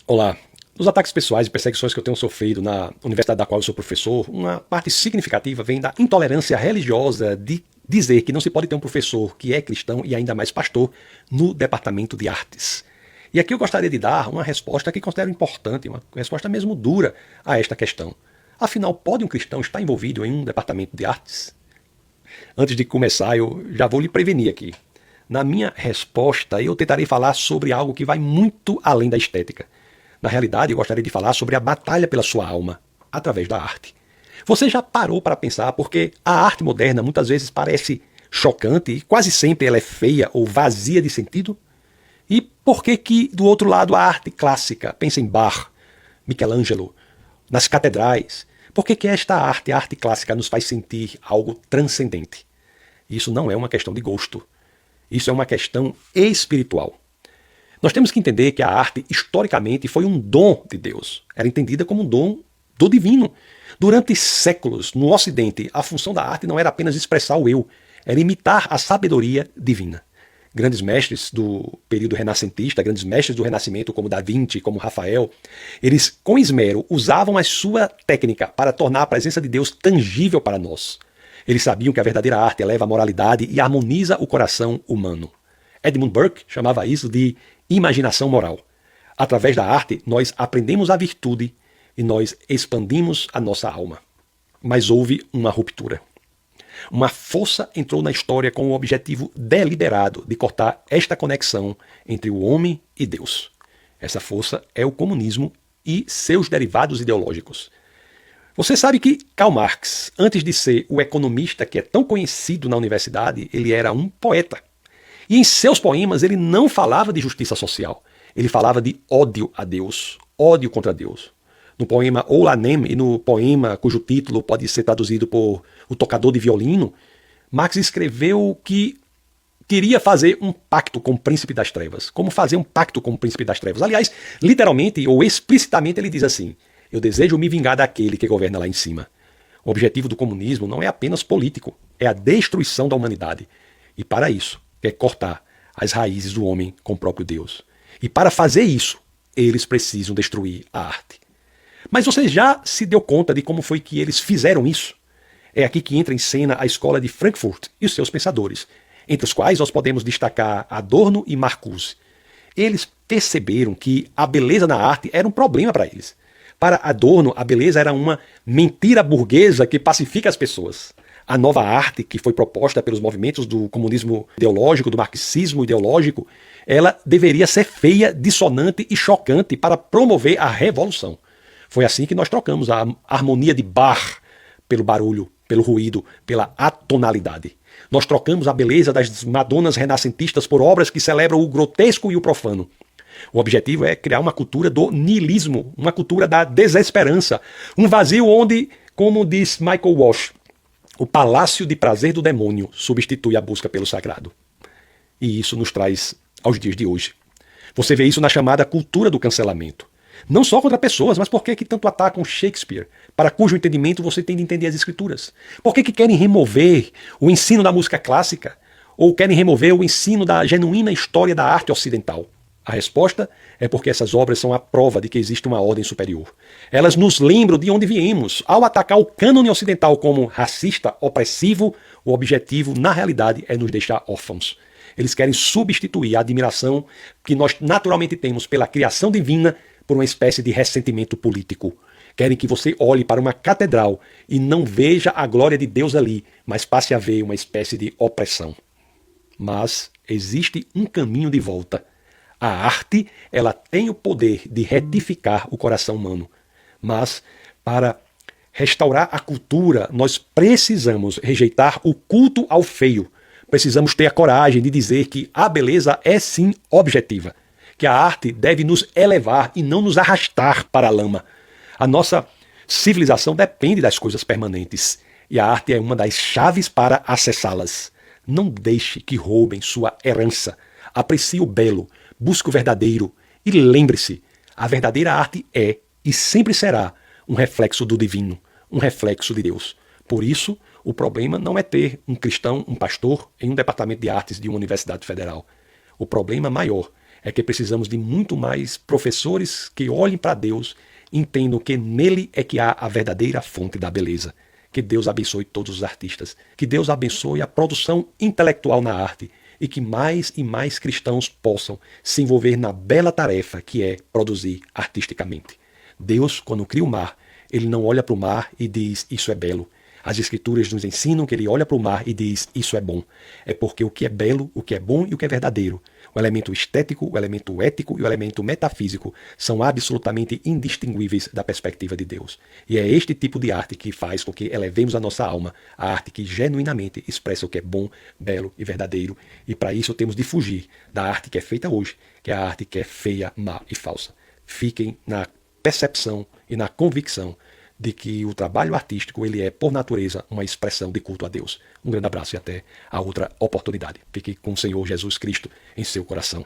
Olá. Nos ataques pessoais e perseguições que eu tenho sofrido na universidade da qual eu sou professor, uma parte significativa vem da intolerância religiosa de dizer que não se pode ter um professor que é cristão e ainda mais pastor no departamento de artes. E aqui eu gostaria de dar uma resposta que considero importante, uma resposta mesmo dura a esta questão. Afinal, pode um cristão estar envolvido em um departamento de artes? Antes de começar, eu já vou lhe prevenir aqui. Na minha resposta, eu tentarei falar sobre algo que vai muito além da estética. Na realidade, eu gostaria de falar sobre a batalha pela sua alma, através da arte. Você já parou para pensar porque a arte moderna muitas vezes parece chocante e quase sempre ela é feia ou vazia de sentido? E por que do outro lado, a arte clássica, pensa em Bach, Michelangelo, nas catedrais, por que esta arte, a arte clássica, nos faz sentir algo transcendente? Isso não é uma questão de gosto. Isso é uma questão espiritual. Nós temos que entender que a arte, historicamente, foi um dom de Deus. Era entendida como um dom do divino. Durante séculos, no Ocidente, a função da arte não era apenas expressar o eu, era imitar a sabedoria divina. Grandes mestres do período renascentista, grandes mestres do Renascimento, como Da Vinci, como Rafael, eles, com esmero, usavam a sua técnica para tornar a presença de Deus tangível para nós. Eles sabiam que a verdadeira arte eleva a moralidade e harmoniza o coração humano. Edmund Burke chamava isso de imaginação moral. Através da arte, nós aprendemos a virtude e nós expandimos a nossa alma. Mas houve uma ruptura. Uma força entrou na história com o objetivo deliberado de cortar esta conexão entre o homem e Deus. Essa força é o comunismo e seus derivados ideológicos. Você sabe que Karl Marx, antes de ser o economista que é tão conhecido na universidade, ele era um poeta. E em seus poemas ele não falava de justiça social. Ele falava de ódio a Deus, ódio contra Deus. No poema Oulanem e no poema cujo título pode ser traduzido por O Tocador de Violino, Marx escreveu que queria fazer um pacto com o príncipe das trevas. Como fazer um pacto com o príncipe das trevas? Aliás, literalmente ou explicitamente ele diz assim: eu desejo me vingar daquele que governa lá em cima. O objetivo do comunismo não é apenas político, é a destruição da humanidade. E para isso, quer cortar as raízes do homem com o próprio Deus. E para fazer isso, eles precisam destruir a arte. Mas você já se deu conta de como foi que eles fizeram isso? É aqui que entra em cena a escola de Frankfurt e os seus pensadores, entre os quais nós podemos destacar Adorno e Marcuse. Eles perceberam que a beleza na arte era um problema para eles. Para Adorno, a beleza era uma mentira burguesa que pacifica as pessoas. A nova arte que foi proposta pelos movimentos do comunismo ideológico, do marxismo ideológico, ela deveria ser feia, dissonante e chocante para promover a revolução. Foi assim que nós trocamos a harmonia de Bach pelo barulho, pelo ruído, pela atonalidade. Nós trocamos a beleza das madonas renascentistas por obras que celebram o grotesco e o profano. O objetivo é criar uma cultura do niilismo, uma cultura da desesperança, um vazio onde, como diz Michael Walsh, o palácio de prazer do demônio substitui a busca pelo sagrado. E isso nos traz aos dias de hoje. Você vê isso na chamada cultura do cancelamento. Não só contra pessoas, mas por que tanto atacam Shakespeare, para cujo entendimento você tem de entender as escrituras? Por que querem remover o ensino da música clássica? Ou querem remover o ensino da genuína história da arte ocidental? A resposta é porque essas obras são a prova de que existe uma ordem superior. Elas nos lembram de onde viemos. Ao atacar o cânone ocidental como racista, opressivo, o objetivo, na realidade, é nos deixar órfãos. Eles querem substituir a admiração que nós naturalmente temos pela criação divina por uma espécie de ressentimento político. Querem que você olhe para uma catedral e não veja a glória de Deus ali, mas passe a ver uma espécie de opressão. Mas existe um caminho de volta. A arte, ela tem o poder de retificar o coração humano. Mas, para restaurar a cultura, nós precisamos rejeitar o culto ao feio. Precisamos ter a coragem de dizer que a beleza é sim objetiva. Que a arte deve nos elevar e não nos arrastar para a lama. A nossa civilização depende das coisas permanentes. E a arte é uma das chaves para acessá-las. Não deixe que roubem sua herança. Aprecie o belo. Busque o verdadeiro e lembre-se, a verdadeira arte é e sempre será um reflexo do divino, um reflexo de Deus. Por isso, o problema não é ter um cristão, um pastor, em um departamento de artes de uma universidade federal. O problema maior É que precisamos de muito mais professores que olhem para Deus, entendam que nele é que há a verdadeira fonte da beleza. Que Deus abençoe todos os artistas. Que Deus abençoe a produção intelectual na arte. E que mais e mais cristãos possam se envolver na bela tarefa que é produzir artisticamente. Deus, quando cria o mar, ele não olha para o mar e diz, isso é belo. As escrituras nos ensinam que ele olha para o mar e diz, isso é bom. É porque o que é belo, o que é bom e o que é verdadeiro, o elemento estético, o elemento ético e o elemento metafísico são absolutamente indistinguíveis da perspectiva de Deus. E é este tipo de arte que faz com que elevemos a nossa alma, a arte que genuinamente expressa o que é bom, belo e verdadeiro. E para isso temos de fugir da arte que é feita hoje, que é a arte que é feia, má e falsa. Fiquem na percepção e na convicção de que o trabalho artístico ele é, por natureza, uma expressão de culto a Deus. Um grande abraço e até a outra oportunidade. Fique com o Senhor Jesus Cristo em seu coração.